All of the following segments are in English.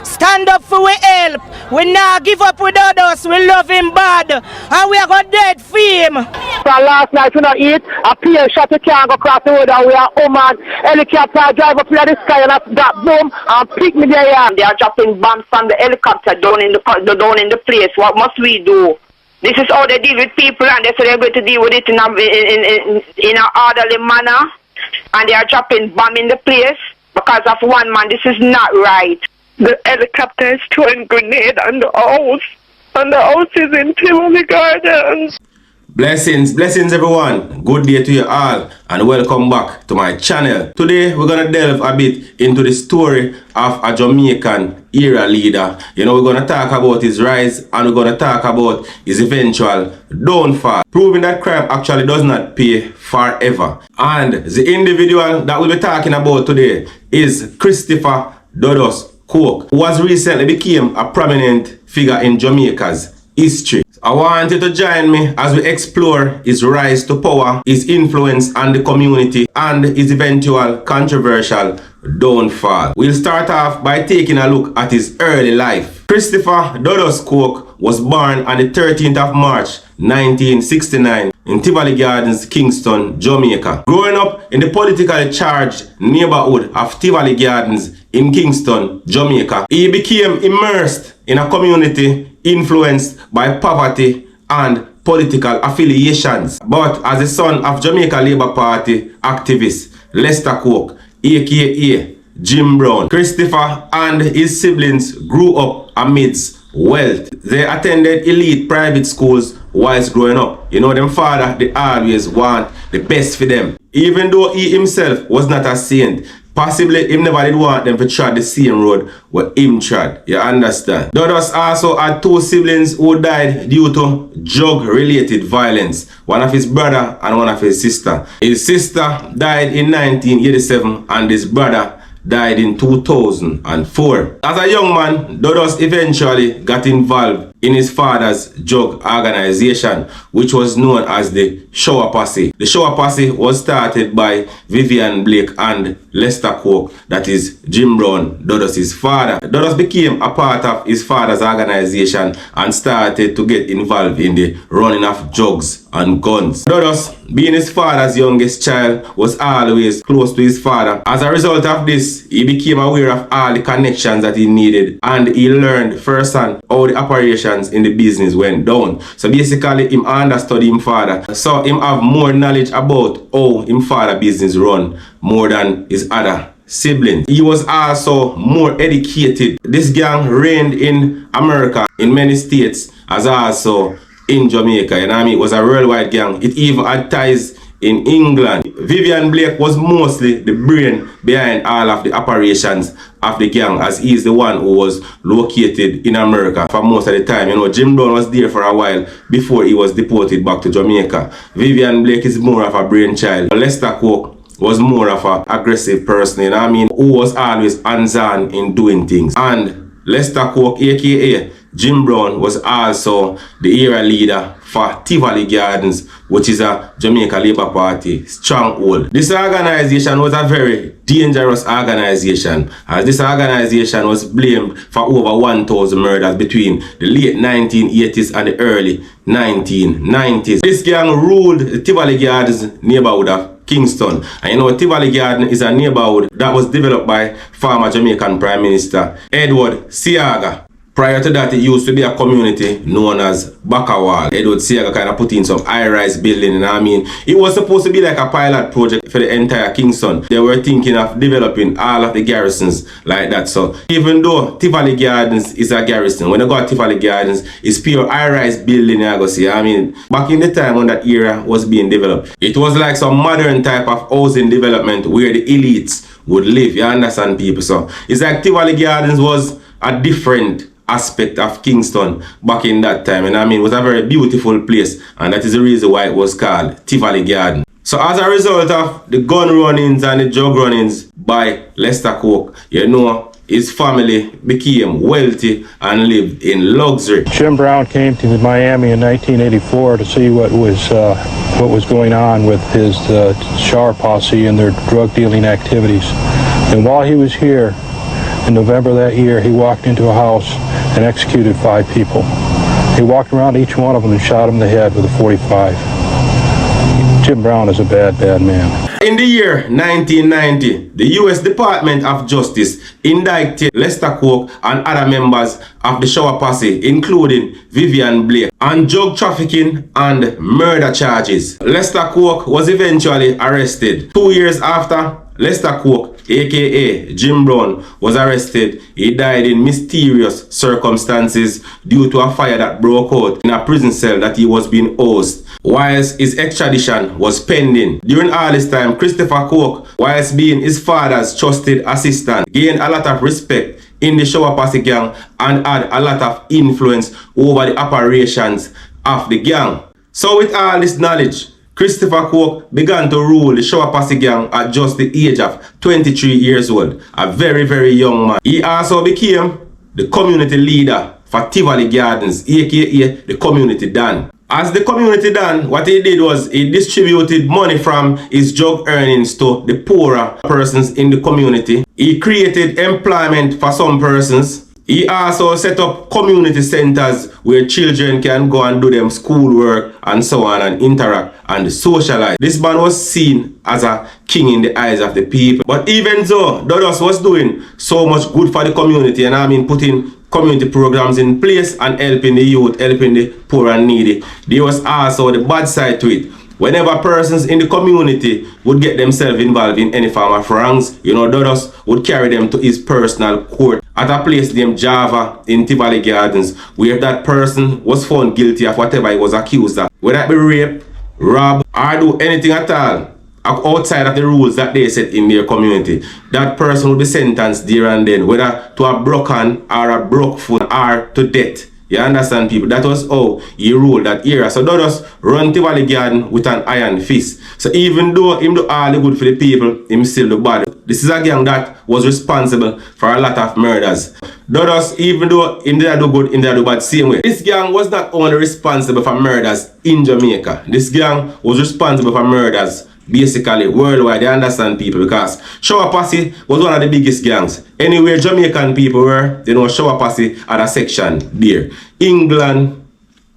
Stand up for we help. We not give up with Dudus. We love him bad. And we are going dead for him. From last night we not eat. A plane shot we can't go across the road and we are home and helicopter drive up in the sky and that boom and pick me there. And they are dropping bombs from the helicopter down in the place. What must we do? This is how they deal with people, and they say they're going to deal with it in an orderly manner. And they are dropping bomb in the place because of one man. This is not right. The helicopter is throwing grenade on the house. And the house is in Tivoli Gardens. Blessings everyone. Good day to you all and welcome back to my channel. Today we're gonna delve a bit into the story of a Jamaican era leader. You know, we're gonna talk about his rise and we're gonna talk about his eventual downfall, proving that crime actually does not pay forever. And the individual that we'll be talking about today is Christopher Dudus, who was recently became a prominent figure in Jamaica's history. I want you to join me as we explore his rise to power, his influence on the community, and his eventual controversial downfall. We'll start off by taking a look at his early life. Christopher Dudus was born on the 13th of March 1969 in Tivoli Gardens, Kingston, Jamaica. Growing up in the politically charged neighborhood of Tivoli Gardens in Kingston, Jamaica, he became immersed in a community influenced by poverty and political affiliations. But as the son of Jamaica Labour Party activist Lester Coke, aka Jim Brown, Christopher and his siblings grew up amidst wealth. They attended elite private schools whilst growing up. You know, them father, they always want the best for them. Even though he himself was not a saint, possibly him never did want them to tread the same road where him trod. You understand? Dudus also had two siblings who died due to drug-related violence. One of his brother and one of his sister. His sister died in 1987 and his brother died in 2004. As a young man, Dudus eventually got involved in his father's drug organization, which was known as the Showy Posse. The Showy Posse was started by Vivian Blake and Lester Coke, that is Jim Brown, Dudus' father. Dudus became a part of his father's organization and started to get involved in the running of drugs and guns. Dudus, being his father's youngest child, was always close to his father. As a result of this, he became aware of all the connections that he needed, and he learned firsthand how the operations in the business went down. So basically, him understood him father. So him have more knowledge about how him father business run more than his other siblings. He was also more educated. This gang reigned in America, in many states, as also in Jamaica. You know what I mean? It was a worldwide gang. It even had ties in England. Vivian Blake was mostly the brain behind all of the operations of the gang, as he is the one who was located in America for most of the time. You know, Jim Brown was there for a while before he was deported back to Jamaica. Vivian Blake is more of a brainchild. Lester Coke was more of an aggressive person, you know what I mean, who was always hands-on in doing things. And Lester Coke, aka Jim Brown, was also the era leader for Tivoli Gardens, which is a Jamaica Labour Party stronghold. This organization was a very dangerous organization, as this organization was blamed for over 1,000 murders between the late 1980s and the early 1990s. This gang ruled the Tivoli Gardens neighborhood of Kingston. And you know, Tivoli Garden is a neighborhood that was developed by former Jamaican Prime Minister Edward Seaga. Prior to that, it used to be a community known as Bakawal. Edward Seaga kind of put in some high-rise building, you know what I mean? It was supposed to be like a pilot project for the entire Kingston. They were thinking of developing all of the garrisons like that. So even though Tivoli Gardens is a garrison, when you go to Tivoli Gardens, it's pure high-rise building, you go see. I mean, back in the time when that era was being developed, it was like some modern type of housing development where the elites would live, you understand, people? So it's like Tivoli Gardens was a different aspect of Kingston back in that time, and I mean, it was a very beautiful place, and that is the reason why it was called Tivoli Garden. So as a result of the gun runnings and the drug runnings by Lester Coke, you know, his family became wealthy and lived in luxury. Jim Brown came to Miami in 1984 to see what was going on with his Showy Posse and their drug dealing activities. And while he was here, in November that year, he walked into a house and executed 5 people. He walked around each one of them and shot him in the head with a .45. Jim Brown is a bad, bad man. In the year 1990, the U.S. Department of Justice indicted Lester Coke and other members of the Showy posse, including Vivian Blake, on drug trafficking and murder charges. Lester Coke was eventually arrested. 2 years after Lester Coke, aka Jim Brown, was arrested, he died in mysterious circumstances due to a fire that broke out in a prison cell that he was being housed, whilst his extradition was pending. During all this time, Christopher Coke, whilst being his father's trusted assistant, gained a lot of respect in the Showy posse gang and had a lot of influence over the operations of the gang. So with all this knowledge, Christopher Coke began to rule the Showy posse gang at just the age of 23 years old, a very, very young man. He also became the community leader for Tivoli Gardens, aka the community Dan. As the community Dan, what he did was he distributed money from his drug earnings to the poorer persons in the community. He created employment for some persons. He also set up community centers where children can go and do them schoolwork and so on and interact and socialize. This man was seen as a king in the eyes of the people. But even though Dudus was doing so much good for the community, and I mean putting community programs in place and helping the youth, helping the poor and needy, there was also the bad side to it. Whenever persons in the community would get themselves involved in any form of wrongs, you know, Dudus would carry them to his personal court at a place named Java in Tivoli Gardens, where that person was found guilty of whatever he was accused of. Whether it be rape, rob, or do anything at all outside of the rules that they set in their community, that person will be sentenced there and then, whether to a broken or a broke foot or to death. You understand, people? That was how he ruled that era. So Dudus run Tivoli Garden with an iron fist. So even though him do all the good for the people, him still do bad. This is a gang that was responsible for a lot of murders. Dudus, even though him did do good, him did do bad same way. This gang was not only responsible for murders in Jamaica. This gang was responsible for murders basically worldwide. You understand, people? Because Showy posse was one of the biggest gangs. Anywhere Jamaican people were, you know, Showy posse had a section there. England,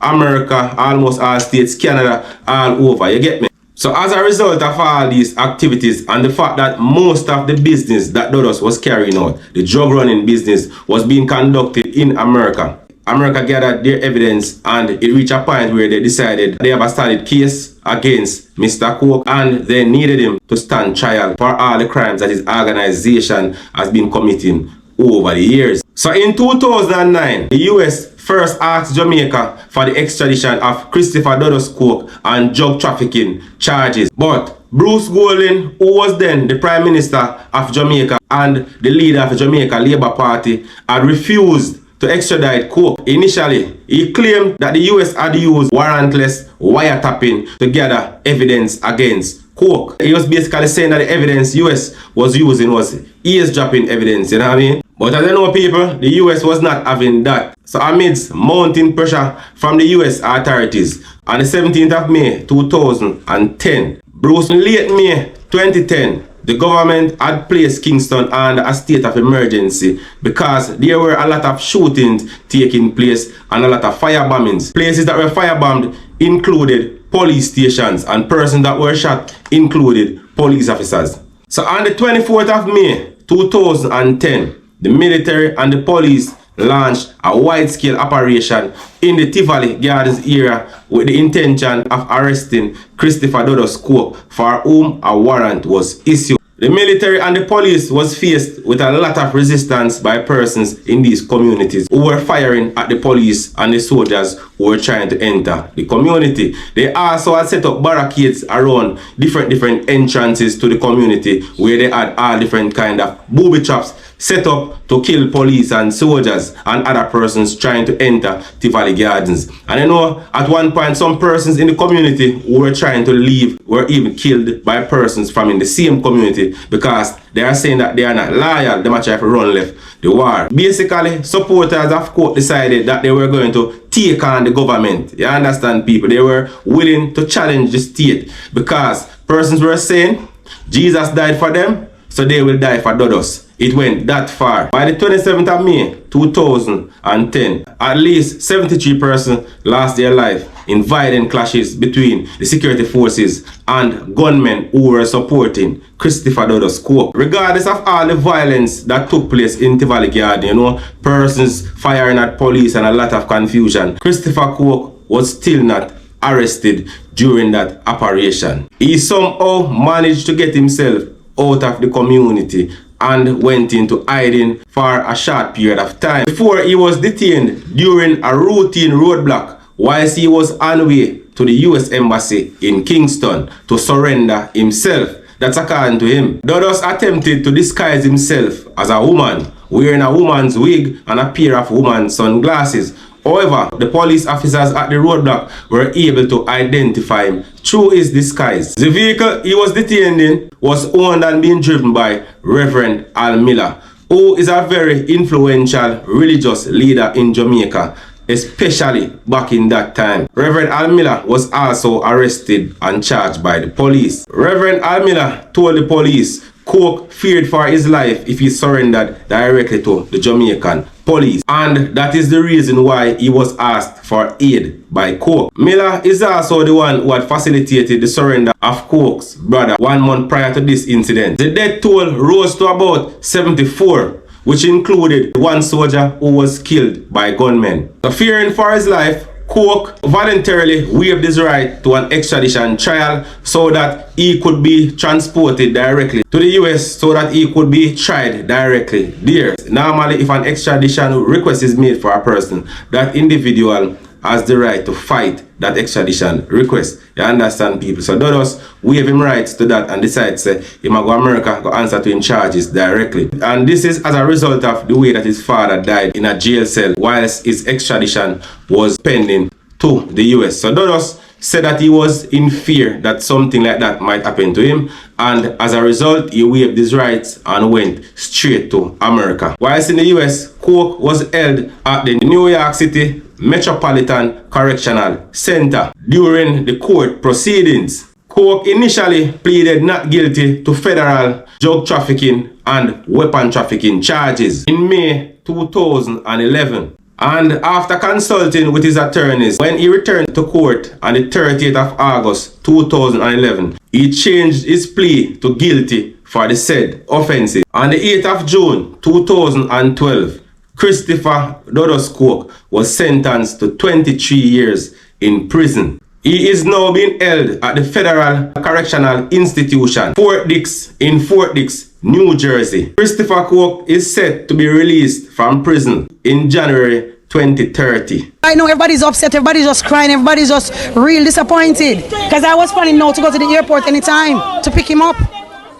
America, almost all states, Canada, all over. You get me? So as a result of all these activities and the fact that most of the business that Dudus was carrying out, the drug running business, was being conducted in America, America gathered their evidence and it reached a point where they decided they have a started case against Mr. Coke and they needed him to stand trial for all the crimes that his organization has been committing over the years. So in 2009, the US first asked Jamaica for the extradition of Christopher Dudus Coke on drug trafficking charges. But Bruce Golding, who was then the Prime Minister of Jamaica and the leader of the Jamaica Labour Party, had refused to extradite Coke. Initially, he claimed that the US had used warrantless wiretapping to gather evidence against Coke. He was basically saying that the evidence US was using was eavesdropping evidence, you know what I mean? But as you know, people, the US was not having that. So amidst mounting pressure from the US authorities, on the 17th of May 2010, Bruce, in late May 2010, the government had placed Kingston under a state of emergency because there were a lot of shootings taking place and a lot of firebombings. Places that were firebombed included police stations, and persons that were shot included police officers. So on the 24th of May 2010, the military and the police launched a wide-scale operation in the Tivoli Gardens area with the intention of arresting Christopher Dudus Coke, for whom a warrant was issued. The military and the police was faced with a lot of resistance by persons in these communities who were firing at the police and the soldiers who were trying to enter the community. They also had set up barricades around different entrances to the community where they had all different kind of booby traps set up to kill police and soldiers and other persons trying to enter Tivoli Gardens. And you know, at one point, some persons in the community who were trying to leave were even killed by persons from in the same community because they are saying that they are not loyal. They might try to run left the war. Basically, supporters of court decided that they were going to take on the government. You understand, people? They were willing to challenge the state because persons were saying Jesus died for them, so they will die for Dudus. It went that far. By the 27th of May 2010, at least 73 persons lost their life in violent clashes between the security forces and gunmen who were supporting Christopher Dudus Cook. Regardless of all the violence that took place in Tivoli Gardens, persons firing at police and a lot of confusion, Christopher Cook was still not arrested during that operation. He somehow managed to get himself out of the community and went into hiding for a short period of time before he was detained during a routine roadblock whilst he was on way to the US Embassy in Kingston to surrender himself. That's according to him. Dudus attempted to disguise himself as a woman, wearing a woman's wig and a pair of woman's sunglasses. However, the police officers at the roadblock were able to identify him through his disguise. The vehicle he was detained in was owned and being driven by Reverend Al Miller, who is a very influential religious leader in Jamaica, especially back in that time. Reverend Al Miller was also arrested and charged by the police. Reverend Al Miller told the police Cook feared for his life if he surrendered directly to the Jamaican police, and that is the reason why he was asked for aid by Cook. Miller is also the one who had facilitated the surrender of Cook's brother 1 month prior to this incident. The death toll rose to about 74, which included one soldier who was killed by gunmen. So fearing for his life, Cook voluntarily waived his right to an extradition trial so that he could be transported directly to the US so that he could be tried directly there. Normally, if an extradition request is made for a person, that individual has the right to fight that extradition request. You understand, people? So Dudus waive him rights to that and decides to he might go to America, go answer to him charges directly. And this is as a result of the way that his father died in a jail cell whilst his extradition was pending to the US. So Dudus said that he was in fear that something like that might happen to him, and as a result he waived his rights and went straight to America. Whilst in the US, Cook was held at the New York City Metropolitan Correctional Center during the court proceedings. Cook initially pleaded not guilty to federal drug trafficking and weapon trafficking charges in May 2011. And after consulting with his attorneys, when he returned to court on the 30th of August 2011, he changed his plea to guilty for the said offenses. On the 8th of June 2012, Christopher Dudus Cook was sentenced to 23 years in prison. He is now being held at the Federal Correctional Institution, Fort Dix in Fort Dix, New Jersey. Christopher Cook is set to be released from prison in January 2030. I know everybody's upset, everybody's just crying, everybody's just real disappointed. Because I was planning now to go to the airport anytime to pick him up.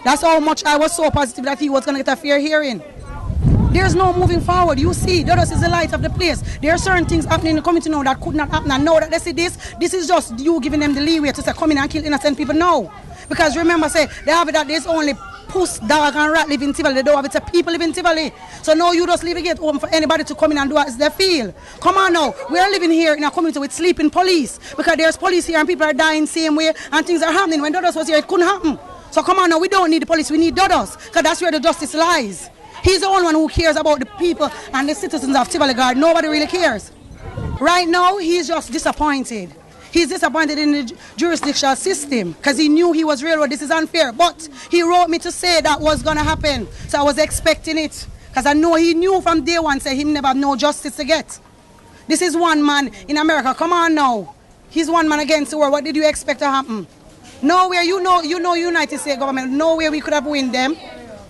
That's how much I was so positive that he was going to get a fair hearing. There's no moving forward. You see, Dudus is the light of the place. There are certain things happening in the community now that could not happen. And now that they see this is just you giving them the leeway to say come in and kill innocent people now. Because remember, say, they have it that there's only puss, dog and rat live in Tivoli. They don't have it, say people live in Tivoli. So now you just leave the gate open for anybody to come in and do as they feel. Come on now, we are living here in a community with sleeping police. Because there's police here and people are dying same way and things are happening. When Dudus was here, it couldn't happen. So come on now, we don't need the police, we need Dudus. Because that's where the justice lies. He's the only one who cares about the people and the citizens of Tivoli Gardens. Nobody really cares. Right now, he's just disappointed. He's disappointed in the jurisdictional system because he knew he was railroad. This is unfair. But he wrote me to say that was going to happen. So I was expecting it. Because I know he knew from day one, say him never have no justice to get. This is one man in America. Come on now. He's one man against the world. What did you expect to happen? Nowhere, you know United States government, nowhere we could have win them.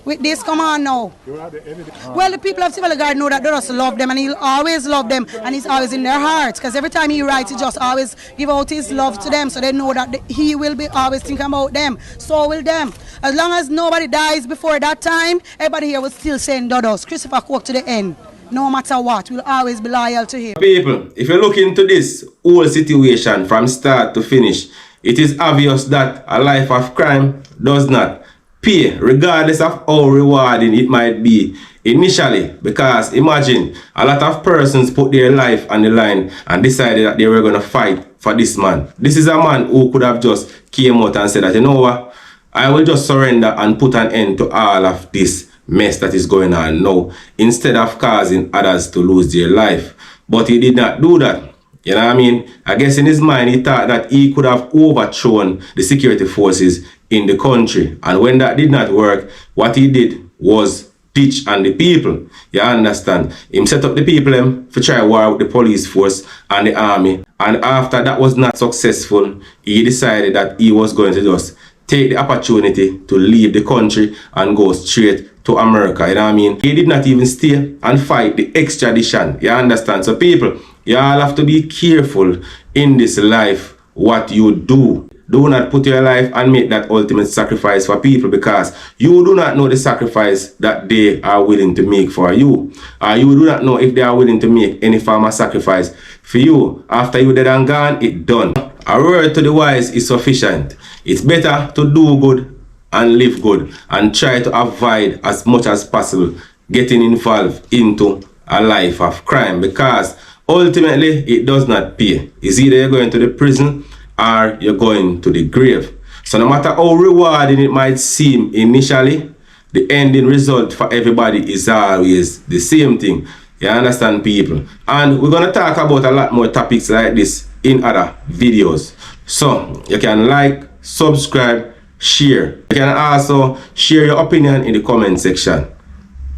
With this, come on now. Well, the people of Tivoli Gardens know that Dudus love them and he'll always love them and he's always in their hearts. Because every time he writes, he just always give out his love to them so they know that he will be always thinking about them. So will them. As long as nobody dies before that time, everybody here will still send Dudus, Christopher Cook to the end. No matter what, we'll always be loyal to him. People, if you look into this whole situation from start to finish, it is obvious that a life of crime does not pay, regardless of how rewarding it might be initially. Because imagine, a lot of persons put their life on the line and decided that they were going to fight for this man. This is a man who could have just came out and said that, you know what, I will just surrender and put an end to all of this mess that is going on now, instead of causing others to lose their life. But he did not do that. You know what I mean? I guess in his mind he thought that he could have overthrown the security forces in the country. And when that did not work, what he did was teach on the people. You understand? Him set up the people for try war with the police force and the army. And after that was not successful, he decided that he was going to just take the opportunity to leave the country and go straight to America. You know what I mean? He did not even stay and fight the extradition. You understand? So people, you all have to be careful in this life what you do. Do not put your life and make that ultimate sacrifice for people, because you do not know the sacrifice that they are willing to make for you. You do not know if they are willing to make any form of sacrifice for you. After you dead and gone, it's done. A word to the wise is sufficient. It's better to do good and live good and try to avoid as much as possible getting involved into a life of crime, because ultimately it does not pay. It's either you're going to the prison or you're going to the grave. So no matter how rewarding it might seem initially, the ending result for everybody is always the same thing. You understand, people? And we're going to talk about a lot more topics like this in other videos. So you can like, subscribe, share. You can also share your opinion in the comment section.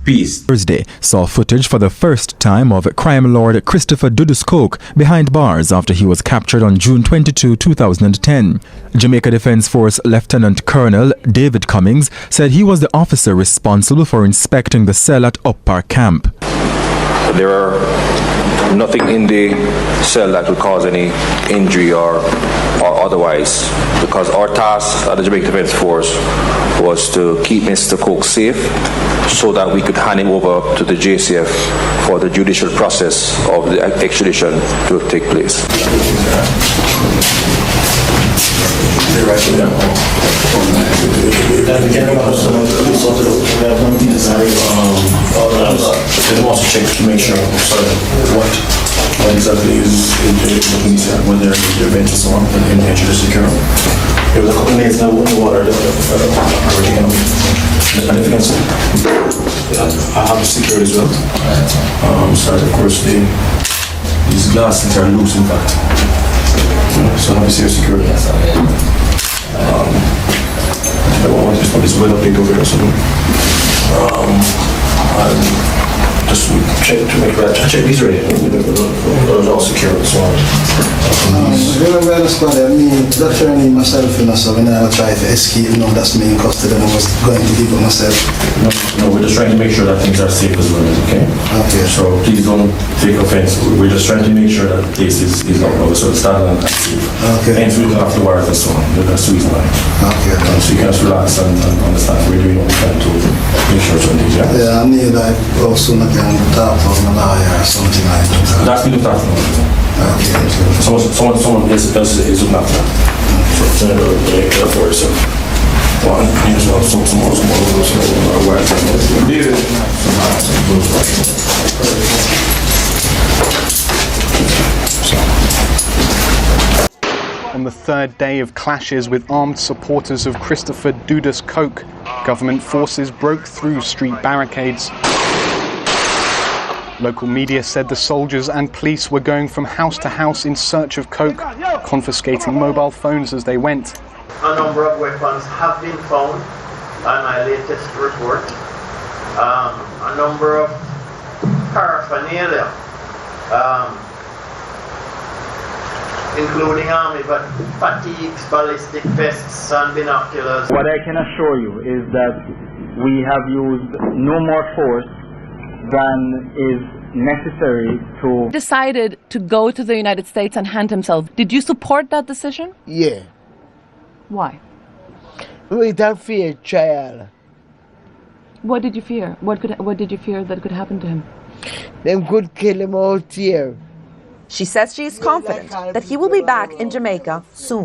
Peace. Thursday saw footage for the first time of crime lord Christopher Dudus Coke behind bars after he was captured on June 22, 2010. Jamaica Defence Force Lieutenant Colonel David Cummings said he was the officer responsible for inspecting the cell at Up Park Camp. There are nothing in the cell that would cause any injury or otherwise, because our task at the Jamaica Defence Force was to keep Mr. Coke safe so that we could hand him over to the JCF for the judicial process of the extradition to take place. Also check to make sure what exactly is looking at when they're events and so on and ensure secure. There was a couple of days now in the water that were taken up. Anything else? I have security as well. So of course these glasses are loose in fact. So obviously your security. I want to just put this well up over here or something. Just check to make sure I check these already. Those are all secure and so on. Remember the squad, I mean, that's training myself, you know, so when I try to escape, you know, that's me in custody and I was going to give it myself. No, we're just trying to make sure that things are safe as well, okay? Okay. So please don't take offense. We're just trying to make sure that the place is not over, so it's standard and safe. Okay. Hence we don't have to worry and so on. That's the reason why. Okay. So you can just relax and understand we're doing what we can to make sure certain things, yeah? Yeah, I need like also not to talk to my lawyer or something like that. That's been looked after. Okay. Someone else is looking after. So care for yourself. One, you just want some more words. On the third day of clashes with armed supporters of Christopher Dudus Coke, government forces broke through street barricades. Local media said the soldiers and police were going from house to house in search of coke, confiscating mobile phones as they went. A number of weapons have been found by my latest report. A number of paraphernalia, including army fatigues, ballistic vests and binoculars. What I can assure you is that we have used no more force than is necessary to... Decided to go to the United States and hand himself. Did you support that decision? Yeah. Why? We don't fear trial. What did you fear? What did you fear that could happen to him? Them could kill him out here. She says she is confident that he will be back in Jamaica soon.